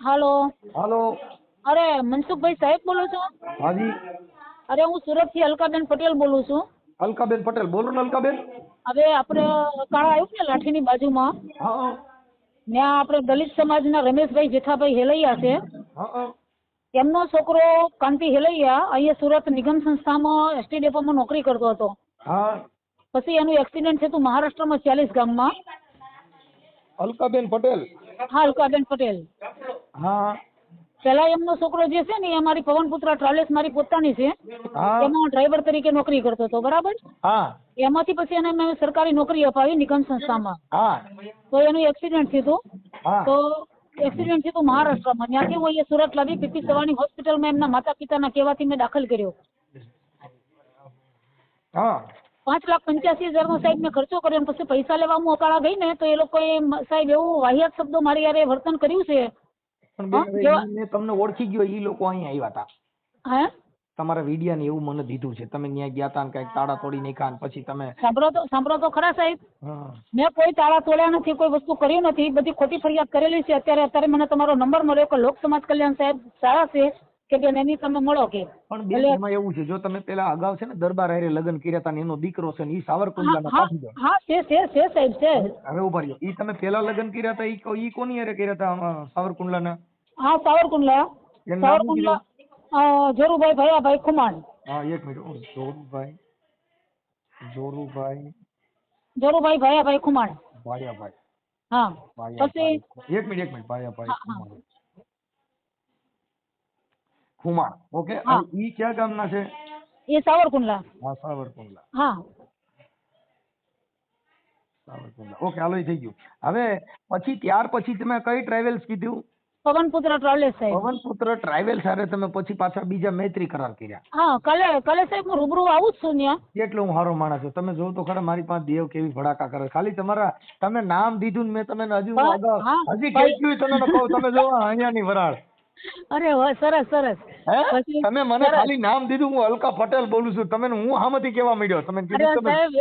હાલો. હાલો. અરે મનસુખભાઈ સાહેબ બોલો છો? હાજી. અરે હું સુરત થી અલકાબેન પટેલ બોલું છું. અલકાબેન પટેલ બોલો ને અલકાબેન. હવે આપણે કાળા આવ્યું ને લાઠીની બાજુમાં હા ત્યાં આપણે દલિત સમાજના રમેશભાઈ જેઠાભાઈ હેલૈયા છે. હા એમનો છોકરો કાંતિ હેલૈયા અહીંયા સુરત નિગમ સંસ્થામાં એસટી ડેપોમાં નોકરી કરતો હતો. હા. પછી એનું એક્સિડન્ટ થયું મહારાષ્ટ્રમાં 40 ગામમાં. અલકાબેન પટેલ. હા અલકાબેન પટેલ. હા પેલા એમનો છોકરો જે છે ને એ મારી પવનપુત્રા ટ્રાવેલ્સ મારી પોતાની છે. હા એમાં ડ્રાઈવર તરીકે નોકરી કરતો હતો બરાબર. હા એમાંથી પછી એને મેં સરકારી નોકરી અપાવી નિગમ સંસ્થામાં. હા તો એનું એક્સિડન્ટ થયું હા તો એક્સિડન્ટ થયું મહારાષ્ટ્રમાં. ત્યાંથી હું અહીંયા સુરત લાવી પીપી સવાણી હોસ્પિટલમાં એમના માતા પિતાના કહેવાથી મેં દાખલ કર્યો. હા 5,85,000 સાહેબ મેં ખર્ચો કર્યો. પછી પૈસા લેવા હું અકાળા ગઈ ને તો એ લોકોએ સાહેબ એવું વાહિયાત શબ્દો મારી યારે વર્તન કર્યું છે. પણ બેન હવે મેં તમને ઓળખી ગયો. ઈ લોકો અહીંયા આવ્યા હતા. હે તમારા વિડિયા ને એવું મને દીધું છે. તમે ત્યાં ગયા હતા ને કઈક તાળા તોડી નાખ્યા ને પછી તમે સાંભળો તો ખરા સાહેબ. હા મેં કોઈ તાળા તોડ્યા નથી, કોઈ વસ્તુ કર્યું નથી. બધી ખોટી ફરિયાદ કરેલી છે. અત્યારે મને તમારો નંબર મળ્યો કે લોક સમાજ કલ્યાણ સાહેબ સારા છે કે બેન એની તમે મળો કે. પણ બેન એમાં એવું છે જો તમે પેલા અગાઉ છે ને દરબાર હારે લગ્ન કર્યા હતા ને એનો દીકરો છે ને ઈ સાવરકુંડલાના પાટીદાર. હા છે સાહેબ છે. હવે ઉભા રહ્યો. ઈ તમે પેલા લગ્ન કર્યા હતા ઈ કોની હારે કર્યા હતા સાવરકુંડલાના? હા સાવરકુંડલા. એનું નામ શું કીધું? જોરુભાઈ ભયાભાઈ ખુમાણ. હા એક મિનિટ. જોરુભાઈ ભયાભાઈ ખુમાણ. ભાયાભાઈ. હા પછી એક મિનિટ ભાયાભાઈ ખુમાણ. ઓકે. ઈ ક્યાં ગામના છે? એ સાવરકુંડલા. હા સાવરકુંડલા. હા સાવરકુંડલા. ઓકે હાલો ઈ થઈ ગયું. હવે પછી ત્યાર પછી તમે કઈ ટ્રાવેલ્સ કીધું? પવનપુત્રા ટ્રાવેલ્સ સાહેબ. પવનપુત્ર ટ્રાવેલ્સ હારે તમે પછી પાછા બીજા મૈત્રી કરાર કર્યા? હા કાલે સાહેબ હું રૂબરૂ આવું જ છું ત્યાં. કેટલો હું સારો માણસ છું. તમે જો તો ખરા મારી પાસે દેવ કેવી ભડાકા કરે. ખાલી તમે નામ દીધું ને મેં તમને હજી કેટલું તમે કહું. તમે જો અહીંયાની વરાળ. અરે વાહ સરસ. તમે મને ખાલી નામ દીધું. હું અલકા પટેલ બોલું છું. તમે હું સામેથી કેવા માંડ્યો. તમે કીધું સાહેબ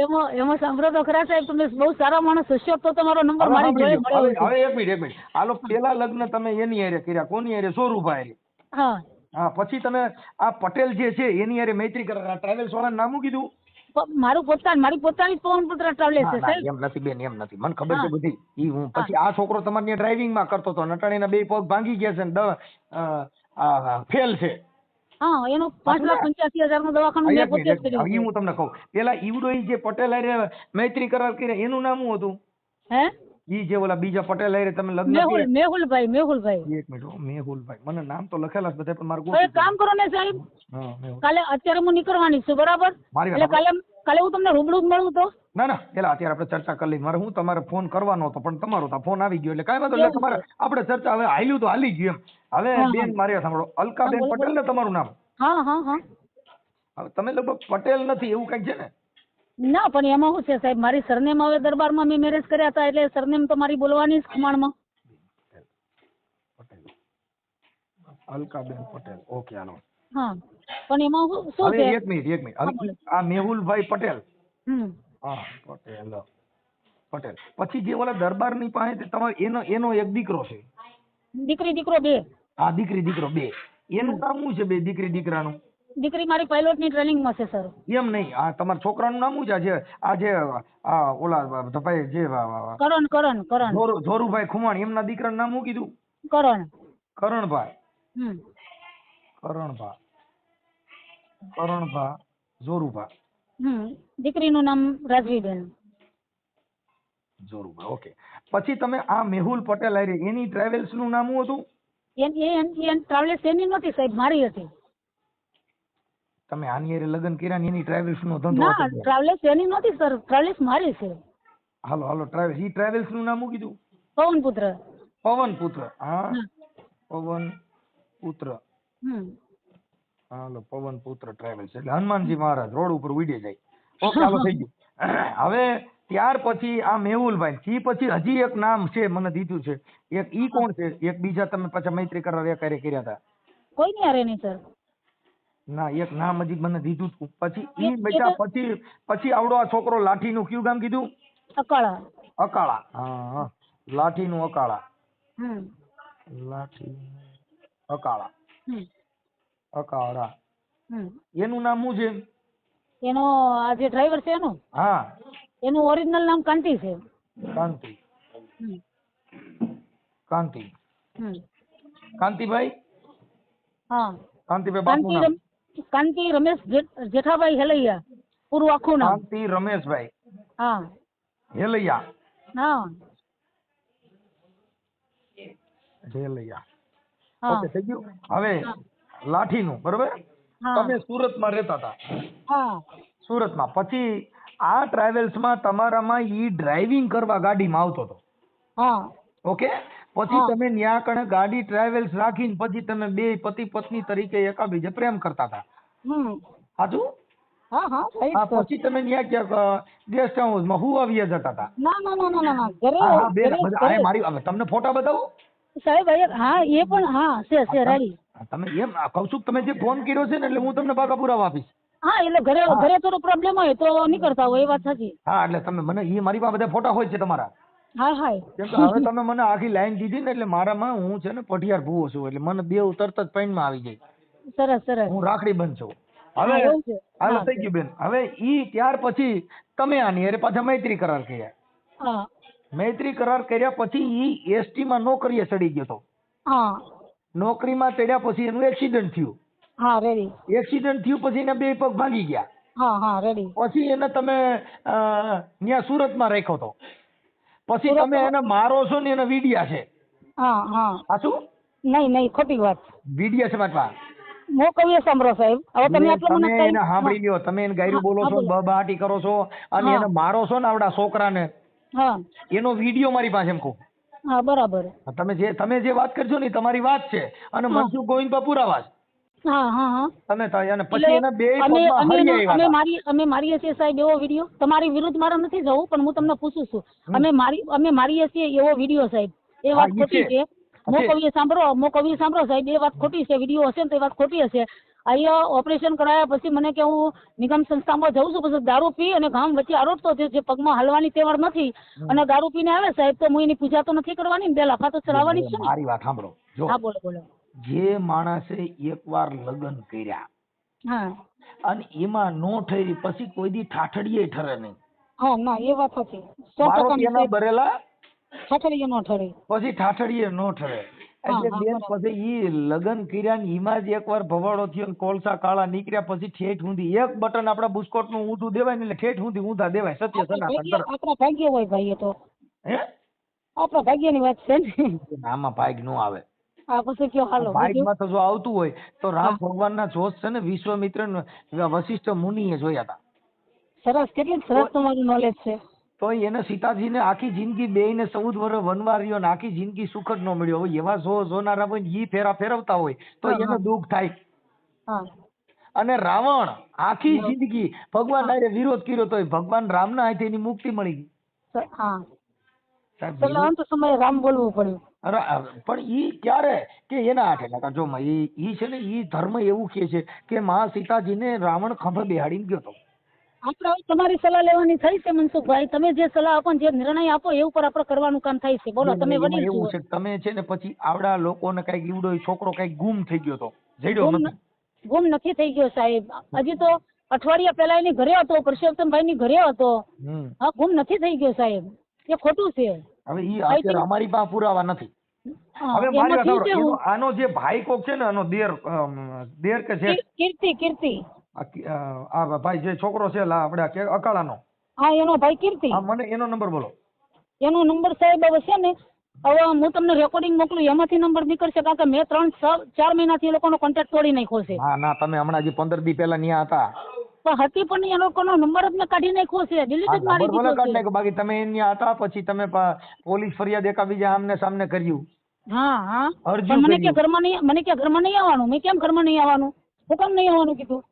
એમાં સાંભળો તો ખરા સાહેબ તમે બહુ સારા માણસ હશો તો તમારો નંબર મારી જોડે મળ્યો. હવે એક મિનિટ. હાલો પેલા લગ્ન તમે એની હારે કર્યા. કોની હારે? સોરુભાઈ. હા પછી તમે આ પટેલ જે છે એની હારે મૈત્રી કરાર. ટ્રાવેલ્સ વાળાનું નામ કીધું? મારી પોતાની પવનપુત્રા ટ્રાવેલ્સ છે સાહેબ. એમ નથી બેન, એમ નથી. મને ખબર છે બધી. ઈ હું પછી આ છોકરો તમારે ત્યાં ડ્રાઇવિંગ માં કરતો હતો. નટાણીના 2 પગ ભાંગી ગયા છે ને ફેલ છે. હા એનું 5,85,000 નું દવાખાનું મેં પોતે જ કર્યું. હું તમને કહું પેલા ઈવડો જે પટેલ હારે મૈત્રી કરાર કર્યા એનું નામ શું હતું? હે ઈ જે ઓલા બીજા પટેલ હારે તમે લગ્ન કર્યા? મેહુલભાઈ. એક મિનિટ. મેહુલભાઈ. મને નામ તો લખેલા છે બધા પણ મારું એક કામ કરો ને સાહેબ. કાલે અત્યારે હું નીકળવાની છું બરાબર. એટલે કાલે હું તમને રૂબરૂ જ મળું તો? ના પેલા અત્યારે આપણે ચર્ચા કરી લઈએ. મારે હું તમારે ફોન કરવાનો હતો પણ તમારો તો ફોન આવી ગયો એટલે કાંઈ વાંધો એટલે તમારે આપણે ચર્ચા હવે હાલ્યું તો હાલી ગયું એમ. હવે બેન મારે સાંભળો. અલકાબેન પટેલ ને તમારું નામ? હા. હવે તમે લગભગ પટેલ નથી એવું કઈક છે ને? ના પણ એમાં શું છે સાહેબ મારી સરનેમ હવે દરબારમાં મેં મેરેજ કર્યા હતા એટલે સરનેમ તો મારી બોલવાની જ ખમાણમાં. અલકાબેન પટેલ. ઓકે હાલો. હા પણ એમાં શું છે? એક મિનિટ. આ મેહુલભાઈ પટેલ. હા પટેલ. પછી જે ઓલા દરબારની પાસે તમારે એનો એક દીકરો છે? દીકરો 2. હા દીકરો 2. એનું નામ શું છે? 2 દીકરાનું? દીકરી મારી પાયલોટ ની ટ્રેનિંગ માં છે સર. એમ નહીં. આ તમારા છોકરાનું નામ શું છે? ઓલા ભાઈ જે કરણ જોરુભાઈ ખુમાણ એમના દીકરાનું નામ શું કીધું? કરણભાઈ. જોરુભા. દીકરીનું નામ રાજવીબેન. જોરુભા. ઓકે. પછી તમે આ મેહુલ પટેલ હારે એની ટ્રાવેલ્સ નું નામ શું હતું? એની ટ્રાવેલ્સ એની નહોતી સાહેબ મારી હતી. તમે આની હારે લગ્ન કર્યા ને એની ટ્રાવેલ્સ નો ધંધો? ના ટ્રાવેલ્સ એની નહોતી સર. ટ્રાવેલ્સ મારી છે. હાલો ટ્રાવેલ્સ. ઈ ટ્રાવેલ્સ નું નામ શું કીધું? પવનપુત્ર. હા પવનપુત્ર. હાલો પવનપુત્ર ટ્રાવેલ્સ એટલે હનુમાનજી મહારાજ રોડ ઉપર ઉડી જાય. ઓકે હાલો થઈ ગયું. હવે ત્યાર પછી આ મેહુલભાઈ થી પછી હજી એક નામ છે મને દીધું છે. એક ઈ કોણ છે? એક બીજા તમે પાછા મૈત્રી કરાર એકારે કર્યા હતા? કોઈ ની હારે નહીં સર. ના એક નામ હજી મને દીધું હતું. પછી ઈ બેટા પછી આવડો આ છોકરો લાઠી નું કયું ગામ કીધું? અકાળા. હા લાઠી નું અકાળા. લાઠી અકાળા હમ અકાળા હમ એનું નામ શું છે? એનો આ જે ડ્રાઈવર છે એનું હા એનું ઓરિજિનલ નામ કાંતિ છે. કાંતિ હમ કાંતિ હમ કાંતિભાઈ હા કાંતિભાઈ બાપનું નામ કાંતિ રમેશ જેઠાભાઈ હેલૈયા, પૂરું આખું નામ. કાંતિ રમેશભાઈ હા હેલૈયા હા હેલૈયા હા ઓકે થઈ ગયું. હવે લાઠીનું બરોબર, હા તમે સુરતમાં રહેતા હતા, હા સુરતમાં પછી આ ટ્રાવેલ્સમાં તમારામાં ઈ ડ્રાઇવિંગ કરવા ગાડીમાં આવતો હતો, હા ઓકે. પછી હા તમે ન્યા કણે ગાડી ટ્રાવેલ્સ રાખીને પછી તમે બે પતિ પત્ની તરીકે એકાબીજે પ્રેમ કરતા હતા, હમ સાચું? હા હા right હા sir. પછી તમે ન્યા ક્યાંક ગેસ્ટ હાઉસમાં હુવાવીએ જતા હતા. ના ના ના ના ના ના ઘરે હા હા બેન ઘરે બધા ઘરે આ મારી હવે તમને ફોટા બતાવું. સાહેબ હા એ પણ હા છે રેડી. તમે એમ કહું છું કે તમે જે ફોન કર્યો છે ને એટલે હું તમને પાકા પુરાવા આપીશ. હા એટલે ઘરે હા. ઘરે થોડો પ્રોબ્લેમ હોય તો નહીં કરતા હોય, એ વાત સાચી. હા એટલે તમે મને એ મારી પાસે બધા ફોટા હોય છે તમારા, હા હા કેમ કે હવે તમે મને આખી લાઈન દીધી ને એટલે મારામાં હું છે ને પઢિયાર ભૂવો છું એટલે મને દેવ તરત જ પૈણમાં આવી જાય, સરસ સરસ. હું રાખડી બંધ છું. હા હવે એવું છે. હાલો હા થઈ ગયું બેન. હવે ઈ ત્યાર પછી તમે આની અરે પાછા મૈત્રી કરાર કર્યા, હા મૈત્રી કરાર કર્યા પછી ઈ એસટી માં નોકરીએ ચડી ગયો હતો. હા નોકરીમાં ચડ્યા પછી એનું એક્સિડન્ટ થયું, હા રેડી. એક્સિડન્ટ થયું પછી એના બે પગ ભાંગી ગયા, હા હા રેડી. પછી એને તમે ત્યાં સુરતમાં રાખ્યો હતો, પછી સુરત તમે એને મારો છો ને એના વીડિયા છે, હા હા આ શું નહીં નહીં ખોટી વાત. વીડિયા છે મારા? મોકવીએ સાંભળો સાહેબ, હવે તમે આટલું મને તમે કઈ એને સાંભળી લ્યો, તમે એને ગાયરું બોલો હા છો, બોલો. બબાટી કરો છો અને હા એને મારો છો ને આવડા છોકરાને, હા એનો વિડીયો મારી પાસે એમ કહું. હા બરાબર. તમે જે વાત કરશો ને ઈ તમારી વાત છે અને હા મનસુખ ગોવિંદા પુરાવા છે. હા હા હા તમે અને એટલે પછી એના બે અમે પગમાં અમે હળી એનો આવ્યા હતા. અમે મારીએ છીએ સાહેબ એવો વિડીયો, તમારી વિરુદ્ધ મારે નથી જવું પણ હું તમને પૂછું છું. હમ. અમે મારીએ છીએ એવો વિડીયો સાહેબ, એ હા વાત ઈ ખોટી છે. છે. મોકવીએ સાંભળો સાહેબ, એ વાત ખોટી છે. વિડીયો હશે ને તો એ વાત ખોટી હશે. અહીંયા ઓપરેશન કરાયા પછી મને કે હું નિગમ સંસ્થામાં જઉં છું, પછી દારૂ પી અને ગામ વચ્ચે આરોટતો થયો, જે પગમાં હલવાની તેવડ નથી અને દારૂ પીને આવે સાહેબ, તો હું એની પૂજા તો નથી કરવાની ને, બે લાફા તો ચડાવવાની જ છે ને. મારી વાત સાંભળો, જો હા બોલો બોલો. જે માણસે એકવાર લગ્ન કર્યા હા અને એમાં નો ઠરી પછી કોઈ દી ઠાઠડીએ ઠરે નહીં. હા ના એ વાત હતી 100% બારોટિયાના સાહેબ. ભરેલા ઠઠડીએ નો ઠરે. પછી ઠાઠડીએ નો ઠરે. હા એટલે હા બેન બરાબર. પછી ઈ લગ્ન કર્યા ને એમાં જ એકવાર ભવાડો થયો ને કોલસા કાળા નીકળ્યા પછી ઠેઠ ઊંધી એક બટન આપડા બુસ્કોટ નું ઊંધું દેવાય ને એટલે ઠેઠ ઊંધી ઊંધા દેવાય. સત્ય સનાતન તરફ. આપણા ભાગ્ય હોય ભાઈ, એ તો હે આપણા ભાગ્યની વાત છે ને. આમાં ભાગ નો આવે. હા પછી કયો હાલો બીજું. ભાગમાં તો જો આવતું હોય તો રામ હા ભગવાનના જોશ છે ને વિશ્વામિત્ર વશિષ્ઠ મુનિએ જોયા હતા. સરસ, કેટલી સરસ તમારું નોલેજ છે. તો એને સીતાજીને આખી જિંદગી બેયને 14 વર્ષ વનવાર રહ્યો ને આખી જિંદગી સુખ જ ન મળ્યો હોય. એવા જોનારા હોય ને ઈ ફેરવતા હોય તો હા એને હા દુઃખ થાય. હા અને રાવણ આખી હા જિંદગી ભગવાન હારે વિરોધ કર્યો તો ભગવાન રામના હાથે એની મુક્તિ મળી ગઈ. હા સાહેબ છેલ્લા અંત સમયે રામ બોલવું પડ્યું. પણ ઈ ક્યારે કે એના હાથે નકર જો ઈ છે ને ઈ ધર્મ એવું કહે છે કે માં સીતાજીને રાવણ ખંભે બેહાડીને ગયો હતો. આપણે હવે તમારી સલાહ લેવાની થઈ છે મનસુખભાઈ, તમે જે સલાહ આપો ને જે નિર્ણય આપો એ ઉપર આપણે કરવાનું કામ થાય છે. બોલો, તમે એમાં વડીલ એવું છો. છે કે તમે છે ને પછી આવડા લોકોને કઈક ઈવડો છોકરો કઈક ગુમ થઈ ગયો હતો, જડ્યો નથી. ગુમ નથી થઈ ગયો સાહેબ, હજી તો અઠવાડિયા પહેલા એની ઘરે હતો, પરસોત્તમભાઈ ની ઘરે હતો. હમ. હા ગુમ નથી થઈ ગયો સાહેબ, એ ખોટું છે. હવે ઈ આઈ અત્યારે થિંક અમારી પાસે પુરાવા નથી. હવે મારી એમાં વાત થયું સાંભળો, છે હું આનો જે ભાઈ કોક છે ને આનો દેર કે છે કીર્તિ. આ ભાઈ જે છોકરો છે આપણે અકાળાનો, હા એનો ભાઈ કીર્તિ. હા મને એનો નંબર બોલો. એનો નંબર સાહેબ હવે છે ને, હવે હું તમને રેકોર્ડિંગ મોકલું એમાંથી નંબર નીકળશે, કારણ કે મેં 3-4 મહિનાથી એ લોકોનો કોન્ટેક્ટ તોડી નાખ્યો છે. ના તમે હમણાં જે 15 દી પહેલા ન્યા હતા પણ હતી પણ એ લોકોનો નંબર જ મેં કાઢી નાખ્યો છે, ડિલીટ જ મારી નંબર ભલે દીધો કાઢ છે. નાખ્યો, બાકી તમે ન્યા હતા પછી તમે પોલીસ ફરિયાદ એકાબીજા આમને સામને કર્યું, હા હા અરજી પણ મને કે કર્યું. ઘરમાં નહીં આવવાનું. મેં કેમ ઘરમાં નહીં આવવાનું, હું કેમ નહીં આવવાનું કીધું.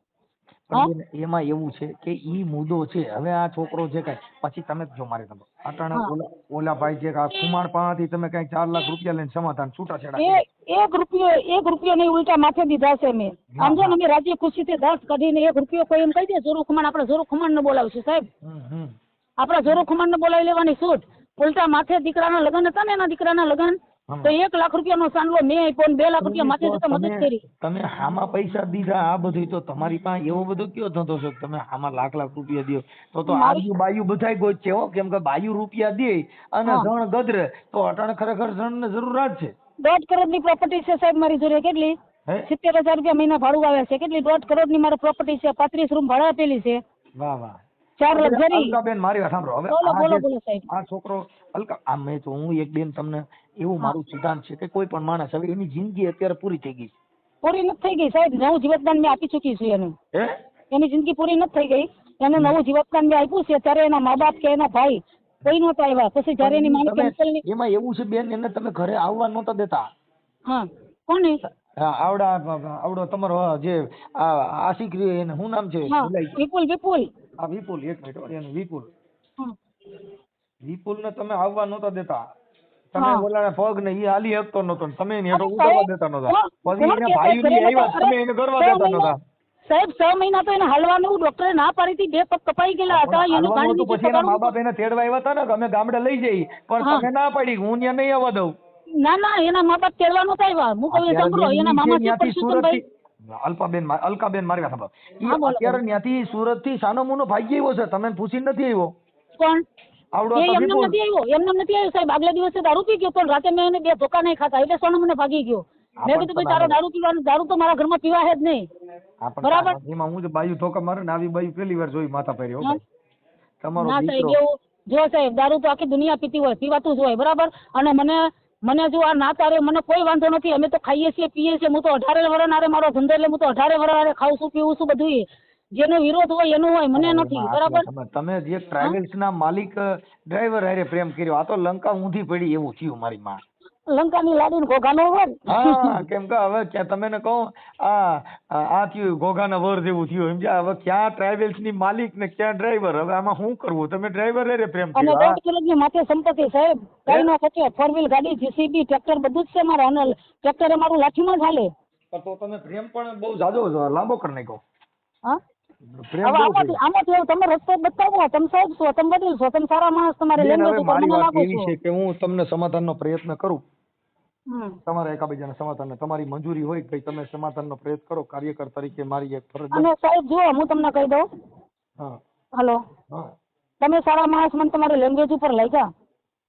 હા પણ બેન એમાં એવું છે કે ઈ મુદ્દો છે. હવે આ છોકરો છે કઈ પછી તમે જો મારી તમે અટાણા હા ઓલા ભાઈ છે આ કુમાર પાસેથી તમે કઈ 4 લાખ રૂપિયા લઈને સમાધાન છૂટાછેડા કર્યા. એક રૂપિયો નહીં ઉલટા માથે દીધા છે મેં. ના, સમજો ના. ને, અમે રાજી ખુશીથી 10 કાઢીને 1 રૂપિયો કોઈ એમ કહી દે જોરું ખુમાણ, આપણે જોરું ખુમાણ ને બોલાવશું સાહેબ. આપણે જોરું ખુમાણ ને બોલાવી લેવાની છૂટ. ઉલટા માથે દીકરાના લગ્ન હતા ને, એના દીકરાના લગ્ન હમ. તો 1 લાખ રૂપિયાનો સાંડલો મેં આપ્યો ને 2 લાખ રૂપિયા માથે જતા મદદ કરી. તમે હામાં પૈસા દીધા આ બધું તો તમારી પાસે એવો બધો કયો ધંધો છે કે તમે હામાં લાખ રૂપિયા દ્યો તો મારી- આજુ બાજુ બધાય ગોચ છે હો, કેમ કે બાયુ રૂપિયા દે અને હા. જણ ગદરે તો અટાણે ખરેખર જણને જરૂરિયાત છે 1.5 કરોડની પ્રોપર્ટી છે સાહેબ મારી જોડે. કેટલી? હે 70,000 રૂપિયા મહિના ભાડું આવે છે. કેટલી? 1.5 કરોડની મારી પ્રોપર્ટી છે. 35 રૂમ ભાડા આપેલી છે. વાહ વાહ 4 લક્ઝરી. અલકાબેન મારી વાત સાંભળો હવે બોલો આ બોલો જે- બોલો સાહેબ. આ છોકરો આ મેં તો હું એક બેન તમને એવું મારું સિદ્ધાંત છે કે કોઈ પણ માણસ હવે એની જિંદગી અત્યારે પૂરી થઈ ગઈ પૂરી નથી થઈ ગઈ સાહેબ. નવું જીવતદાન મેં આપી ચૂકી છું એને. હે એની જિંદગી પૂરી નથી થઈ ગઈ. એને નવું જીવતદાન મેં આપ્યું છે. ત્યારે એના મા બાપ કે એના ભાઈ કોઈ નહોતા આવ્યા. પછી જયારે એની માની તમે- કેન્સલની એમાં એવું છે બેન એને તમે ઘરે આવવા નહોતા દેતા હા કોને હા આવડો તમારો જે આશિક એને શું નામ છે હા ભૂલાઈ ગયું. વિપુલ વિપુલ આ વિપુલ એક મિનિટ હો, એનું વિપુલ હા. વિપુલ ને તમે આવવા નહોતા દેતા તમે હા. બોલાને પગ ને ઈ હાલી શકતો નહોતો ને તમે એને હેઠો અરે ઉતરવા સાહેબ, દેતા નહોતા કોણ- પછી કોણ એના કહેતા ભાઈ ઘરે આવ્યા નહોતા? તમે એને ગરવા અરે, દેતા 6 નહોતા સાહેબ 6 મહિના તો એને હાલવાનું ડોક્ટરે ના પાડી હતી. 2 પગ કપાઈ ગયેલા હતા. એને હાલવાનું પાણી હતું, નીચે પછી એના મા પગાડવું. બાપ એને તેડવા આવ્યા હતા ને કે અમે ગામડે લઈ જઈ પણ હા. તમે ના પાડી હું ત્યાં નહીં આવવા દઉં ના ના એના મા બાપ તેડવા નહોતા આવ્યા. હું કહું એ સાંભળો. એના મામા છે પરસોત્તમભાઈ. અલ્કાબેન મારી વાત સાંભળો હા, બોલો, અત્યારે ત્યાંથી સુરત થી સાનો મુનો ભાગી આવ્યો છે તમે પૂછીને નથી આવ્યો કોણ? આવડો એ હતો એમને વિપુલ. નથી આવ્યો. એમને નથી આવ્યો સાહેબ. આગલા દિવસે દારૂ પી ગયો પણ રાતે મેં એને 2 ધોકા નહીં ખાતા એટલે સોનો મને ભાગી ગયો. હા, મેં પણ કીધું ભાઈ તમે તારો દારૂ પીવાનું દારૂ તો મારા ઘરમાં પીવા હે જ નહીં. બરાબર. એમાં હું બાયુ ધોકા મારે ને આવી બાયુ પહેલી વાર જોઈ માથા પહેરી હા. તમારો ના સાહેબ દીકરો એવું જો સાહેબ દારૂ તો આખી દુનિયા પીતી હોય પીવાતું જ હોય બરાબર. અને મને જો આ ના તારે મને કોઈ વાંધો નથી. અમે તો ખાઈએ છીએ પીએ છીએ. હું તો 18 વર્ષ નારે મારો ધંધો એટલે હું તો 18 વર્ષ નારે ખાઉં છું પીવું છું બધું. જેનો વિરોધ હોય એનું હોય મને નથી બરાબર. તમે જે ટ્રાવેલ્સ ના માલિક ડ્રાઈવર હારે પ્રેમ કર્યો આ તો લંકા ઊંધી પડી એવું થયું મારી માં લંકાની લાડી ને ઘોઘાનો હોય. હા કેમ કે હવે ક્યાં તમે ને કહો આ થયું ઘોઘાના વર જેવું થયું સમજ્યા હવે ક્યાં ટ્રાવેલ્સ ની માલિક ને ક્યાં ડ્રાઈવર હવે આમાં શું કરવું તમે ડ્રાઈવર હારે પ્રેમ અને કર્યો 1.5 કરોડની માથે સંપત્તિ સાહેબ. કઈ ના ખર્ચે 4 વ્હીલ ગાડી જીસીબી ટ્રેક્ટર બધું જ છે મારા. અને ટ્રેક્ટર એ મારું લાઠીમાં જ હાલે. તો તમે પ્રેમ પણ બહુ જાજો લાંબો કરી નાખ્યો હા પ્રેમ હવે બહુ થયો. આમાંથી હવે તમે રસ્તો બતાવો. તમે સાહેબ છો તમે વડીલ છો તમે સારા માણસ. તમારે બેન, લેંગ્વેજ હવે ઉપર મારી મને વાત લાગો એવી છો. છે કે હું તમને સમાધાનનો પ્રયત્ન કરું હમ. તમારા એકાબીજાના સમાધાન તમારી મંજૂરી હોય કે ભાઈ તમે સમાધાનનો પ્રયત્ન કરો કાર્યકર તરીકે મારી એક ફરજ અને સાહેબ જુઓ હું તમને કહી દઉં. હા હલો હા તમે સારા માણસ મને તમારી લેંગ્વેજ ઉપર લાગ્યા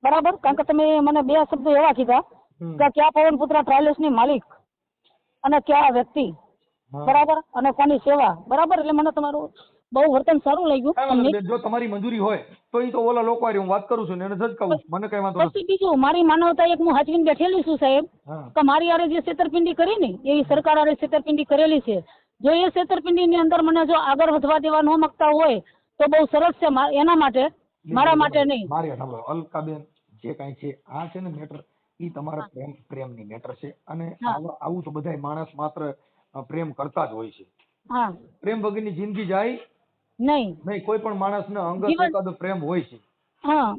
બરાબર. કારણ કે તમે મને 2 શબ્દો એવા કીધા હમ. કે ક્યાં પવનપુત્રા ટ્રાવેલ્સ ની માલિક અને ક્યાં વ્યક્તિ હા. બરાબર અને કોની સેવા બરાબર. એટલે મને તમારું બહુ વર્તન સારું લાગ્યું. કાંઈ વાંધો નહીં બેન, જો તમારી મંજૂરી હોય તો ઈ તો ઓલા લોકો હારે હું વાત કરું છું ને એને જ કહું મને કઈ વાંધો નથી પછી બીજું મારી માનવતા એક હું હાચવીને બેઠેલી છું સાહેબ. હા કે મારી હારે જે છેતરપિંડી કરી ને એવી સરકાર હારે છેતરપિંડી કરેલી છે. જો એ છેતરપિંડી ની અંદર મને જો આગળ વધવા દેવા ન માંગતા હોય તો બહુ સરસ છે એના માટે મારા માટે નહીં. મારી વાત સાંભળો અલકાબેન જે કાંઈ છે આ છે ને મેટર ઈ તમારા પ્રેમની મેટર છે અને હા. આવું તો બધાય માણસ માત્ર પ્રેમ કરતા જ હોય છે હા પ્રેમ વગરની જિંદગી જાય નહીં. નહીં કોઈ પણ માણસને અંગત જીવન- એકાદો પ્રેમ હોય છે હા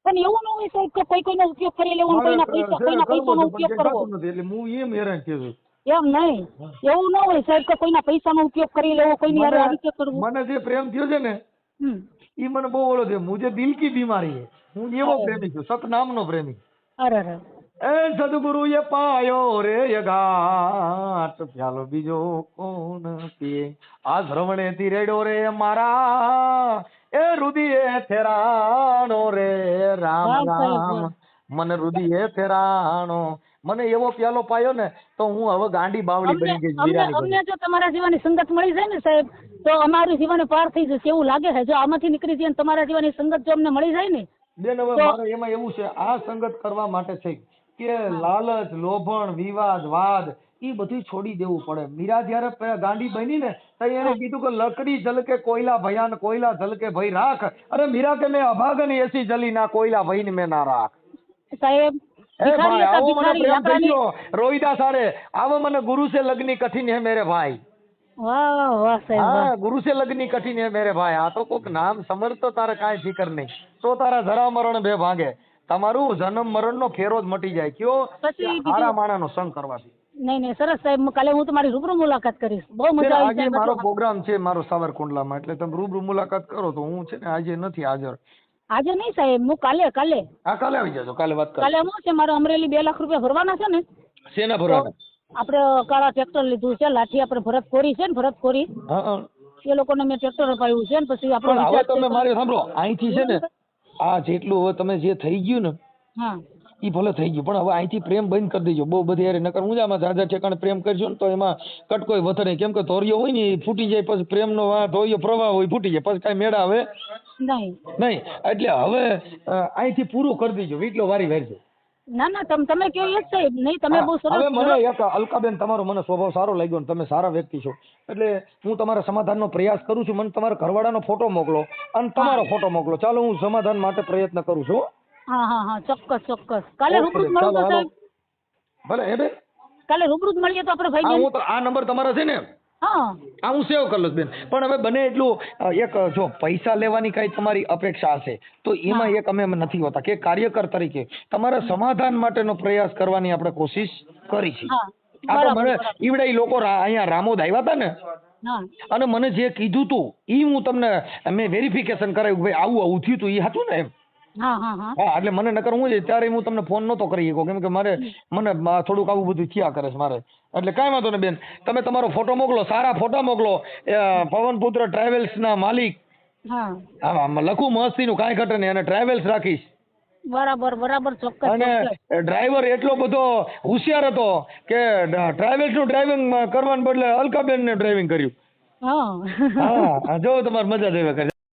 પણ એવું ન હોય સાહેબ કે કોઈનો ઉપયોગ કરી લેવો અને કોઈના પૈસાનો ઉપયોગ કરવો. થતું નથી એટલે હું એમ હેરાન થયો છું એમ નહીં. એવું ન હોય સાહેબ કે કોઈના પૈસાનો ઉપયોગ કરી લેવો કોઈની હારે આ રીતે કરવું. મને જે પ્રેમ થયો છે ને હમ. ઈ મને બહુ ઓળો છે મુજે દિલ કી બીમારી है હું એવો પ્રેમી છું સતનામનો પ્રેમી અરે અરે એ સદગુરુએ પાયો રે યગાટ પ્યાલો બીજો કોણ પીએ આ શ્રવણે થી રેડો રે મારા એ રુદિએ થેરાણો રે રામ વાહ સાહેબ, રામ વાહ. મને રુદિએ થેરાણો મને એવો પ્યાલો પાયો ને તો હું હવે ગાંડી બાવળી બની ગઈ વીરાની બની. અમને જો તમારા જીવાની સંગત મળી જાય ને સાહેબ તો અમારી જીવાને પાર થઈ જશે એવું લાગે છે. જો આમાંથી નીકળી જાય ને તમારા જીવાની સંગત જો અમને મળી જાય ને બેન હવે મારે એમાં એવું છે આ સંગત કરવા માટે છે કે લાલચ લોભણ વિવાદ વાદ એ બધું છોડી દેવું પડે. મીરા જયારે ગાંડી બની ને તો એને કીધું કે લકડી જલકે કોયલા ભયાન કોયલા જલકે ભય રાખ અરે મીરા કે મેં અભાગન એસી જલી ના કોયલા ભય ને મેં ના રાખ. સાહેબ એ ભાઈ આવો મને ભિખારી પ્રેમ થઈ આપણાની- ગયો રોહિદાસ સારે આવો મને ગુરુ સે લગની કઠિન હે મેરે ભાઈ. વાહ વાહ સાહેબ વાહ. હા ગુરુ સે લગની કઠિન હે મેરે ભાઈ આ તો કોક નામ સમર તો તારે કાંઈ ફિકર નહીં તો તારા જરા મરણ બે ભાગે તમારું જન્મ મરણ નો ફેરો જ મટી જાય કયો પછી બીજું- હારા માણાનો સંગ કરવાથી. નહીં નહીં સરસ સાહેબ કાલે હું તમારી રૂબરૂ મુલાકાત કરીશ. બહુ મજા આવી આજે સાહેબ. મારો પ્રોગ્રામ છે મારો સાવરકુંડલામાં એટલે તમે રૂબરૂ મુલાકાત કરો તો હું છે ને આજે નથી હાજર આજે નહીં સાહેબ, હું કાલે હા કાલે આવી જજો, કાલે વાત કરો. કાલે હું છે મારે અમરેલી 2 લાખ રૂપિયા ભરવાના છે ને, શેના ભરવાના? આપણે કાળા ટ્રેક્ટર લીધું છે, લાઠી આપણે ભરત કોરી છે ને, ભરત કોરી હા એ લોકોને મેં ટ્રેક્ટર અપાવ્યું છે ને, પછી પણ આપણે હવે તમે મારી સાંભળો, અહીંથી છે ને આ જેટલું હવે તમે જે થઈ ગયું ને હા ઈ ભલે થઈ ગયું, પણ હવે અહીંથી પ્રેમ બંધ કરી દેજો બહુ બધી યાર, નકર ઊંઝામાં ઝાઝા ઠેકાણે પ્રેમ કરશો ને તો એમાં કટકોય વધે નહીં, કેમ કે ધોરિયો હોય ને એ ફૂટી જાય, પછી પ્રેમનો આ ધોરિયો પ્રવાહ હોય ફૂટી જાય, પછી કાંઈ મેળા આવે નહીં. નહીં. એટલે હવે અહીંથી પૂરું કરી દેજો, વીટલો વારી વારજો. ના ના, તમે કહો એ જ સાહેબ. નહીં, તમે બહુ હવે સરસ. મને એક અલકાબેન તમારો મને સ્વભાવ સારો લાગ્યો ને તમે સારા વ્યક્તિ છો, એટલે હું તમારા સમાધાનનો પ્રયાસ કરું છું. મને તમારા ઘરવાળાનો ફોટો મોકલો અને તમારો ફોટો મોકલો, ચાલો હું સમાધાન માટે પ્રયત્ન કરું છું. હા હા હા, ચોક્કસ. કાલે રૂબરૂ જ મળું તો સાહેબ. ભલે હે બેન, કાલે રૂબરૂ જ મળીએ તો આપણે ભાઈ. હા હું તો આ નંબર તમારો છે ને, હા આ હું સેવ કરી લઉં બેન. પણ હવે બને એટલું એક જો પૈસા લેવાની કઈ તમારી અપેક્ષા હશે તો એમાં એક અમે નથી હોતા કે કાર્યકર તરીકે તમારા સમાધાન માટેનો પ્રયાસ કરવાની આપણે કોશિશ કરી છે. હા આ તો મને ઈવડે ઈ લોકો અહીંયા રામોદ આવ્યા હતા ને, હા અને મને જે કીધું તું ઈ હું તમને મેં વેરિફિકેશન કરાવ્યું, ભાઈ આવું થયું તું, ઈ હતું ને એમ. હા હા હા હા એટલે મને નકર હું છે ત્યારે હું તમને ફોન નહોતો કરી શકો, કેમ કે મને થોડુંક આવું બધું થયા કરે છે મારે, એટલે કાંઈ વાંધો ને બેન, તમે તમારો ફોટો મોકલો, સારા ફોટા મોકલો. પવનપુત્ર ટ્રાવેલ્સ ના માલિક, હા હા લખું મસ્તીનું, કાંઈ ઘટે નહીં, અને ટ્રાવેલ્સ રાખીશ. બરાબર ચોક્કસ. અને ડ્રાઈવર એટલો બધો હોશિયાર હતો કે ટ્રાવેલ્સ નું ડ્રાઇવિંગ કરવાને બદલે અલકાબેન ને ડ્રાઇવિંગ કર્યું. હા હા જો તમારે મજા જ આવે.